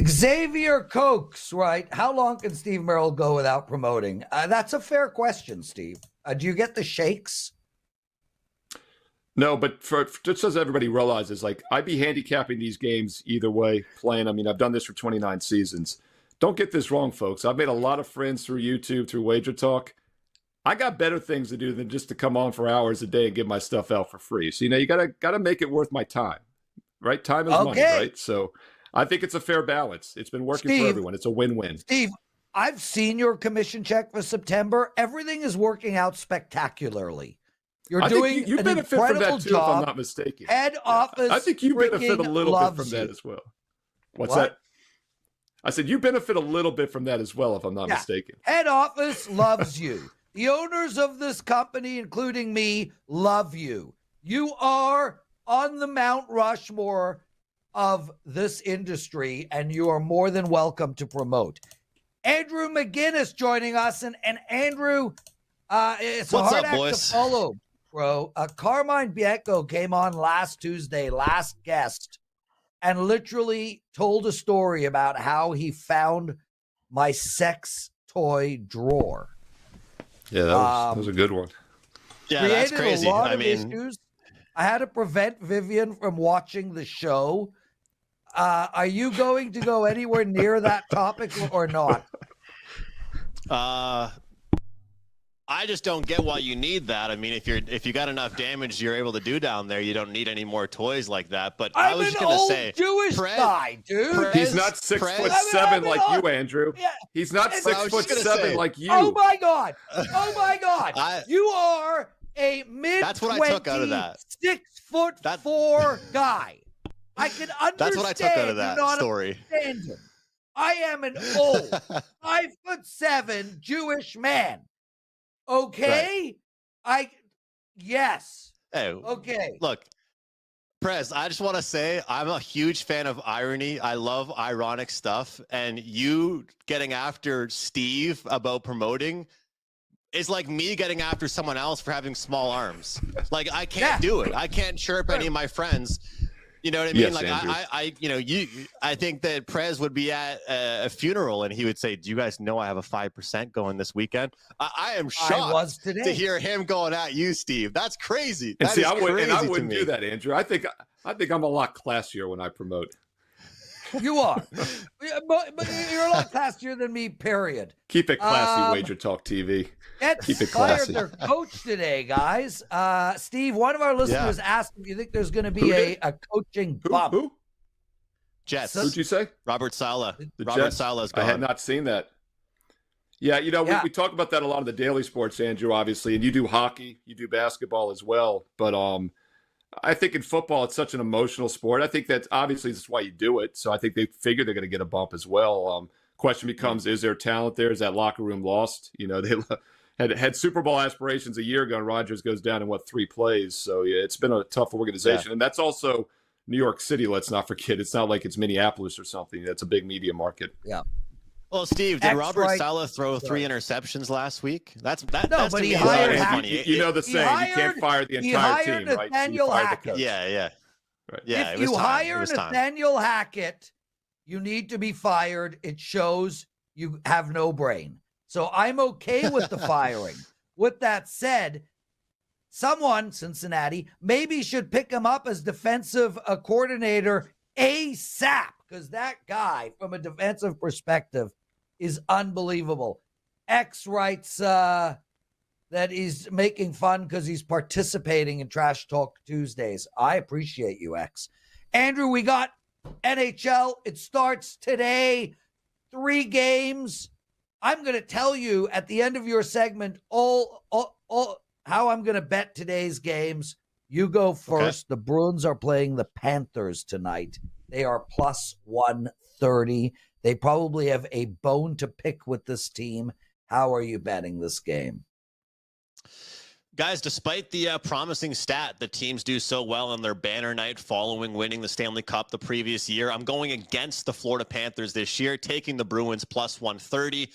Xavier Cokes, right? How long can Steve Merrill go without promoting? That's a fair question, Steve. Do you get the shakes? No, but just as everybody realizes, like, I'd be handicapping these games either way, playing. I mean, I've done this for 29 seasons. Don't get this wrong, folks. I've made a lot of friends through YouTube, through Wager Talk. I got better things to do than just to come on for hours a day and give my stuff out for free. So, you gotta make it worth my time, right? Time is money, right? So I think it's a fair balance. It's been working for everyone. It's a win-win. Steve, I've seen your commission check for September. Everything is working out spectacularly. You're doing you an benefit from that too, job. if I'm not mistaken. Head office. I think you benefit a little bit from that as well. What's that? I said you benefit a little bit from that as well, if I'm not mistaken. Head office loves you. The owners of this company, including me, love you. You are on the Mount Rushmore of this industry, and you are more than welcome to promote. Andrew McInnis joining us, and Andrew, it's a hard act to follow, bro. Carmine Bianco came on last Tuesday, last guest, and literally told a story about how he found my sex toy drawer. Yeah, that was a good one. Yeah, that's crazy. A lot of issues. I had to prevent Vivian from watching the show. Are you going to go anywhere near that topic or not? I just don't get why you need that. I mean, if you got enough damage you're able to do down there, you don't need any more toys like that. But I was just going to say, Jewish guy, dude. He's not 6'7" like you, Andrew. Yeah. He's not 6'7" like you. Oh my God! Oh my God! You are a mid. That's what I took out of that. 6'4" guy. I can understand. That's what I took out of that story. I am an old 5'7" Jewish man. Okay, right. Yes. Hey, okay. Look, Prez, I just want to say I'm a huge fan of irony. I love ironic stuff, and you getting after Steve about promoting is like me getting after someone else for having small arms. Like I can't do it. I can't chirp any of my friends. You know what I mean? Yes, like Andrew. I think that Prez would be at a funeral and he would say, "Do you guys know I have a 5% going this weekend?" I am shocked to hear him going at you, Steve. That's crazy. And I wouldn't do that, Andrew. I think I'm a lot classier when I promote. You are, but you're a lot classier than me. Period. Keep it classy, WagerTalk TV. Keep it classy. Fired their coach today, guys. Steve, one of our listeners asked if you think there's going to be a coaching bump. Who? Jets. Who'd you say? Robert Saleh. Robert Saleh's gone. I had not seen that. Yeah, we talk about that a lot in the daily sports, Andrew, obviously, and you do hockey, you do basketball as well. But I think in football, it's such an emotional sport. I think that obviously that's why you do it. So I think they figure they're going to get a bump as well. Question becomes, is there talent there? Is that locker room lost? They had Super Bowl aspirations a year ago, and Rodgers goes down in 3 plays. So yeah, it's been a tough organization. And that's also New York City, let's not forget. It's not like it's Minneapolis or something. That's a big media market. Yeah. Well, Steve, did Robert Saleh throw 3 interceptions last week? That's but he hired funny. You know the saying, you can't fire the entire team, right? Nathaniel Hackett. Yeah. Right. Yeah, if you hire Nathaniel Hackett, you need to be fired. It shows you have no brain. So I'm okay with the firing. With that said, someone, Cincinnati, maybe should pick him up as defensive coordinator ASAP, because that guy, from a defensive perspective, is unbelievable. X writes that he's making fun because he's participating in Trash Talk Tuesdays. I appreciate you, X. Andrew, we got NHL. It starts today. 3 games. I'm going to tell you at the end of your segment all how I'm going to bet today's games. You go first. Okay. The Bruins are playing the Panthers tonight. They are plus 130. They probably have a bone to pick with this team. How are you betting this game? Guys, despite the promising stat that teams do so well on their banner night following winning the Stanley Cup the previous year, I'm going against the Florida Panthers this year, taking the Bruins plus 130.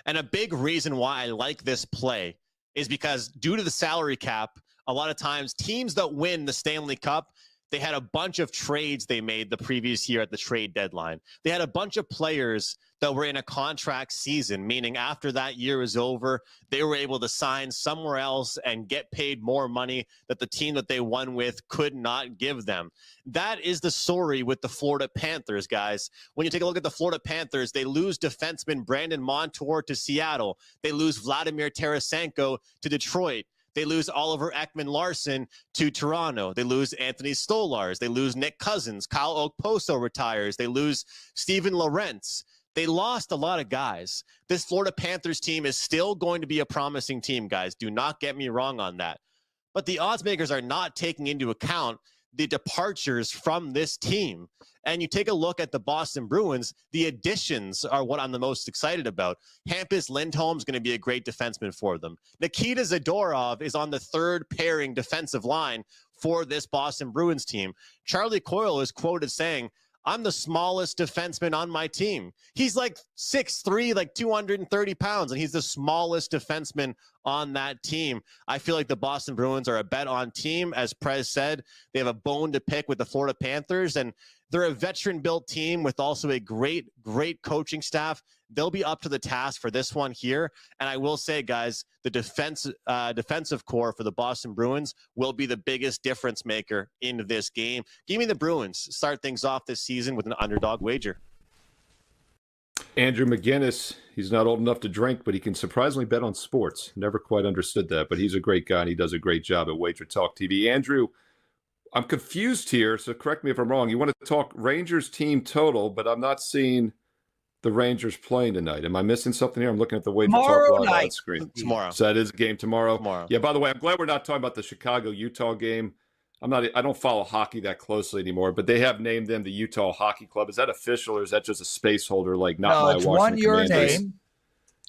And a big reason why I like this play is because due to the salary cap, a lot of times teams that win the Stanley Cup, they had a bunch of trades they made the previous year at the trade deadline. They had a bunch of players that were in a contract season, meaning after that year is over, they were able to sign somewhere else and get paid more money that the team that they won with could not give them. That is the story with the Florida Panthers, guys. When you take a look at the Florida Panthers, they lose defenseman Brandon Montour to Seattle. They lose Vladimir Tarasenko to Detroit. They lose Oliver Ekman-Larsson to Toronto. They lose Anthony Stolarz. They lose Nick Cousins. Kyle Okposo retires. They lose Steven Lorentz. They lost a lot of guys. This Florida Panthers team is still going to be a promising team, guys. Do not get me wrong on that. But the odds makers are not taking into account the departures from this team. And you take a look at the Boston Bruins, the additions are what I'm the most excited about. Hampus Lindholm is going to be a great defenseman for them. Nikita Zadorov is on the 3rd pairing defensive line for this Boston Bruins team. Charlie Coyle is quoted saying, "I'm the smallest defenseman on my team." He's like 6'3", like 230 pounds, and he's the smallest defenseman on that team. I feel like the Boston Bruins are a bet on team. As Prez said, they have a bone to pick with the Florida Panthers, and they're a veteran-built team with also a great coaching staff. They'll be up to the task for this one here. And I will say, guys, the defensive core for the Boston Bruins will be the biggest difference maker in this game. Give me the Bruins. Start things off this season with an underdog wager. Andrew McInnis, he's not old enough to drink, but he can surprisingly bet on sports. Never quite understood that, but he's a great guy, and he does a great job at WagerTalk TV. Andrew, I'm confused here, so correct me if I'm wrong. You want to talk Rangers team total, but I'm not seeing the Rangers playing tonight. Am I missing something here? I'm looking at the WagerTalk live screen. Tomorrow. So that is a game tomorrow. Tomorrow. Yeah, by the way, I'm glad we're not talking about the Chicago-Utah game. I don't follow hockey that closely anymore, but they have named them the Utah Hockey Club. Is that official, or is that just a space holder like not my it's Washington one-year Commanders? name.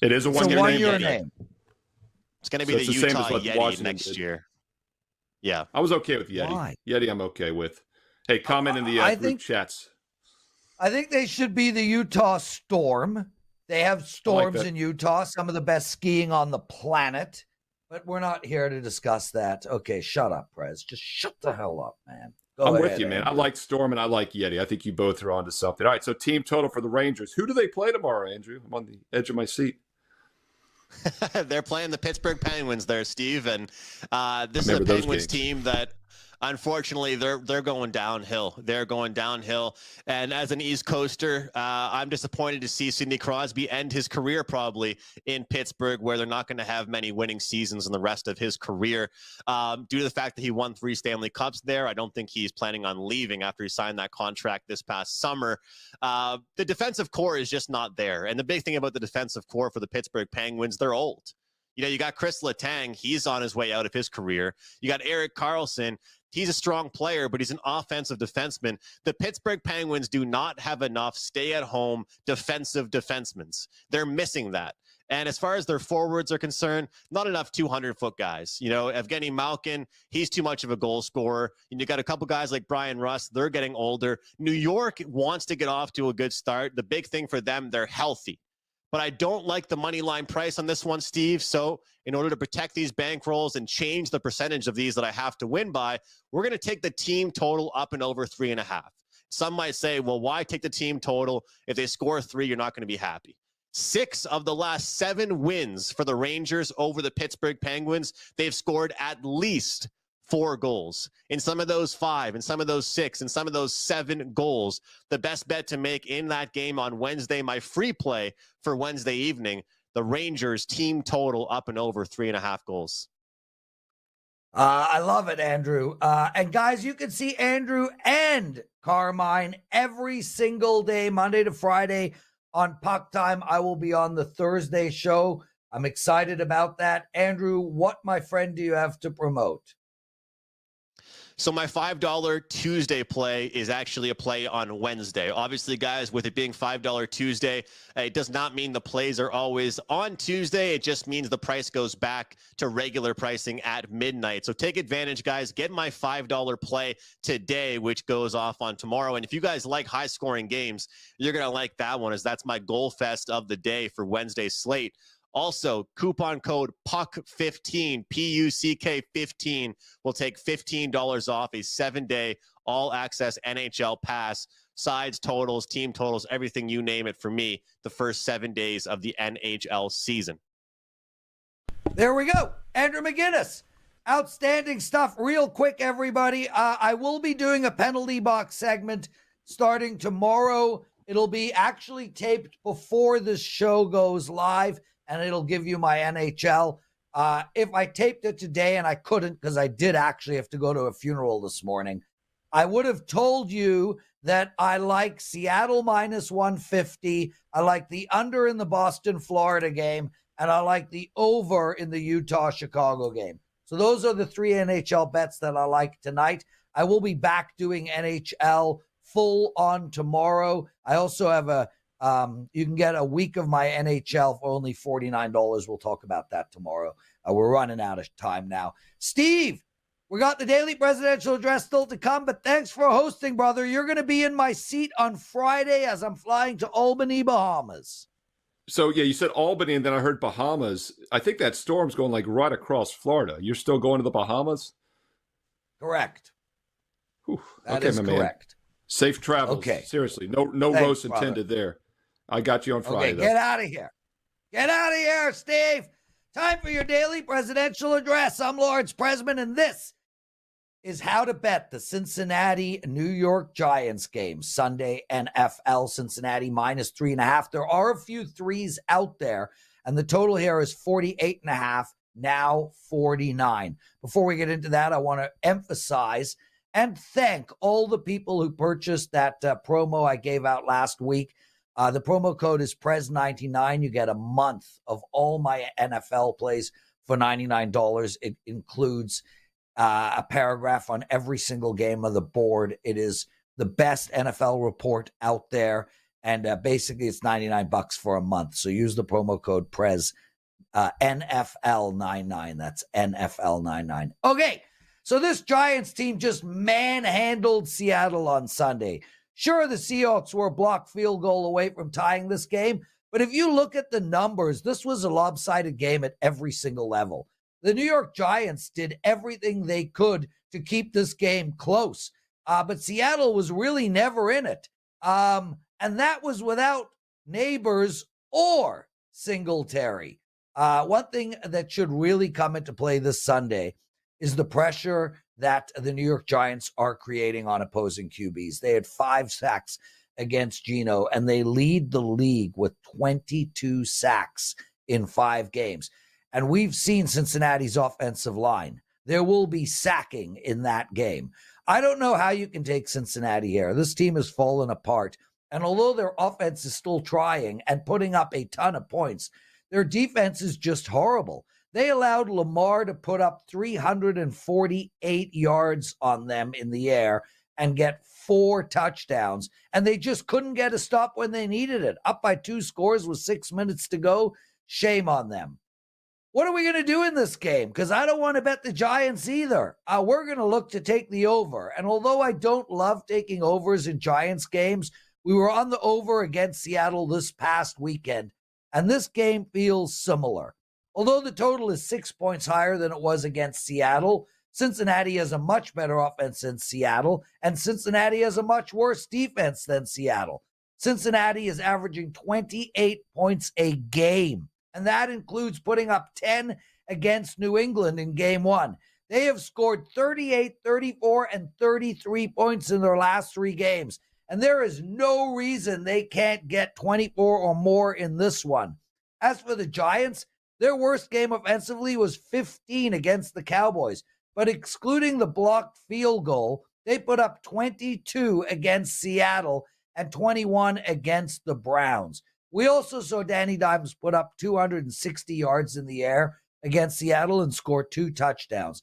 It is a It's one-year a name? one-year name. It's going to be So the it's the same Utah as what Yeti Washington next did. year. Yeah. I was okay with Yeti. Why? Yeti I'm okay with. Hey, comment in the group chats. I think they should be the Utah Storm. They have storms that. in Utah, some of the best skiing on the planet. But we're not here to discuss that. Okay, shut up, Prez. Just shut the hell up, man. I'm with you, man. I like Storm and I like Yeti. I think you both are onto something. All right, so team total for the Rangers. Who do they play tomorrow, Andrew? I'm on the edge of my seat. They're playing the Pittsburgh Penguins there, Steve. And this is a Remember those Penguins games. team that, unfortunately, they're going downhill. They're going downhill. And as an East Coaster, I'm disappointed to see Sidney Crosby end his career probably in Pittsburgh, where they're not going to have many winning seasons in the rest of his career. Due to the fact that he won 3 Stanley Cups there, I don't think he's planning on leaving after he signed that contract this past summer. The defensive core is just not there. And the big thing about the defensive core for the Pittsburgh Penguins, they're old. You know, you got Chris Letang. He's on his way out of his career. You got Erik Karlsson. He's a strong player, but he's an offensive defenseman. The Pittsburgh Penguins do not have enough stay-at-home defensive defensemen. They're missing that. And as far as their forwards are concerned, not enough 200-foot guys. You know, Evgeny Malkin, he's too much of a goal scorer. And you got a couple guys like Bryan Rust. They're getting older. New York wants to get off to a good start. The big thing for them, they're healthy. But I don't like the money line price on this one, Steve. So in order to protect these bankrolls and change the percentage of these that I have to win by, we're going to take the team total up and over 3.5. Some might say, well, why take the team total? If they score 3, you're not going to be happy. 6 of the last 7 wins for the Rangers over the Pittsburgh Penguins, they've scored at least 4 goals. In some of those 5, in some of those 6, in some of those 7 goals. The best bet to make in that game on Wednesday, my free play for Wednesday evening, the Rangers team total up and over 3.5 goals. I love it, Andrew. And guys, you can see Andrew and Carmine every single day, Monday to Friday on Puck Time. I will be on the Thursday show. I'm excited about that. Andrew, what, my friend, do you have to promote? So my $5 Tuesday play is actually a play on Wednesday. Obviously, guys, with it being $5 Tuesday, it does not mean the plays are always on Tuesday. It just means the price goes back to regular pricing at midnight. So take advantage, guys. Get my $5 play today, which goes off on tomorrow. And if you guys like high-scoring games, you're going to like that one, as that's my goal fest of the day for Wednesday's slate. Also, coupon code PUCK15, P-U-C-K 15, will take $15 off a 7-day all-access NHL pass. Sides, totals, team totals, everything you name it for me, the first 7 days of the NHL season. There we go. Andrew McInnis. Outstanding stuff. Real quick, everybody. I will be doing a penalty box segment starting tomorrow. It'll be actually taped before this show goes live, and it'll give you my NHL. If I taped it today, and I couldn't because I did actually have to go to a funeral this morning, I would have told you that I like Seattle minus 150. I like the under in the Boston-Florida game, and I like the over in the Utah-Chicago game. So those are the 3 NHL bets that I like tonight. I will be back doing NHL full on tomorrow. I also have you can get a week of my NHL for only $49. We'll talk about that tomorrow. We're running out of time now. Steve, we got the daily presidential address still to come, but thanks for hosting, brother. You're going to be in my seat on Friday as I'm flying to Albany, Bahamas. So, yeah, you said Albany, and then I heard Bahamas. I think that storm's going like right across Florida. You're still going to the Bahamas? Correct. Whew. That Okay, is my man. correct. Safe travels. Okay. Seriously. No Thanks, roast brother. intended there. I got you on Friday, Okay, though. get out of here. Get out of here, Steve. Time for your daily presidential address. I'm Lawrence Presman, and this is how to bet the Cincinnati New York Giants game. Sunday NFL, Cincinnati -3.5. There are a few threes out there, and the total here is 48.5, now 49. Before we get into that, I want to emphasize and thank all the people who purchased that promo I gave out last week. The promo code is Prez99. You get a month of all my NFL plays for $99. It includes a paragraph on every single game of the board. It is the best NFL report out there. And basically, it's $99 for a month. So use the promo code Prez, NFL99. That's NFL99. Okay, so this Giants team just manhandled Seattle on Sunday. Sure, the Seahawks were a blocked field goal away from tying this game, but if you look at the numbers, this was a lopsided game at every single level. The New York Giants did everything they could to keep this game close, but Seattle was really never in it, and that was without Neighbors or Singletary. One thing that should really come into play this Sunday is the pressure that the New York Giants are creating on opposing QBs. They had 5 sacks against Geno, and they lead the league with 22 sacks in 5 games. And we've seen Cincinnati's offensive line. There will be sacking in that game. I don't know how you can take Cincinnati here. This team has fallen apart. And although their offense is still trying and putting up a ton of points, their defense is just horrible. They allowed Lamar to put up 348 yards on them in the air and get 4 touchdowns, and they just couldn't get a stop when they needed it. Up by 2 scores with 6 minutes to go. Shame on them. What are we going to do in this game? Because I don't want to bet the Giants either. We're going to look to take the over. And although I don't love taking overs in Giants games, we were on the over against Seattle this past weekend, and this game feels similar. Although the total is 6 points higher than it was against Seattle, Cincinnati has a much better offense than Seattle, and Cincinnati has a much worse defense than Seattle. Cincinnati is averaging 28 points a game, and that includes putting up 10 against New England in game 1. They have scored 38, 34, and 33 points in their last 3 games, and there is no reason they can't get 24 or more in this one. As for the Giants, their worst game offensively was 15 against the Cowboys, but excluding the blocked field goal, they put up 22 against Seattle and 21 against the Browns. We also saw Danny Dimes put up 260 yards in the air against Seattle and score 2 touchdowns.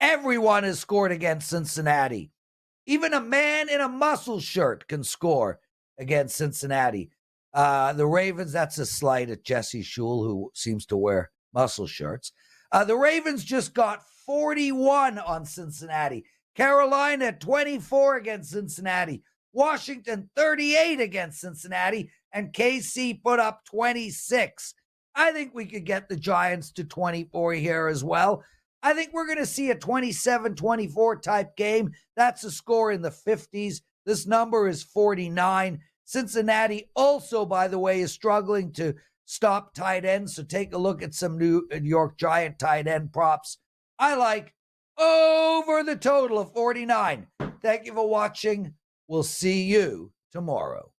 Everyone has scored against Cincinnati. Even a man in a muscle shirt can score against Cincinnati. The Ravens, that's a slight at Jesse Shule, who seems to wear muscle shirts. The Ravens just got 41 on Cincinnati. Carolina, 24 against Cincinnati. Washington, 38 against Cincinnati. And KC put up 26. I think we could get the Giants to 24 here as well. I think we're going to see a 27-24 type game. That's a score in the 50s. This number is 49. Cincinnati also, by the way, is struggling to stop tight ends. So take a look at some New York Giant tight end props. I like over the total of 49. Thank you for watching. We'll see you tomorrow.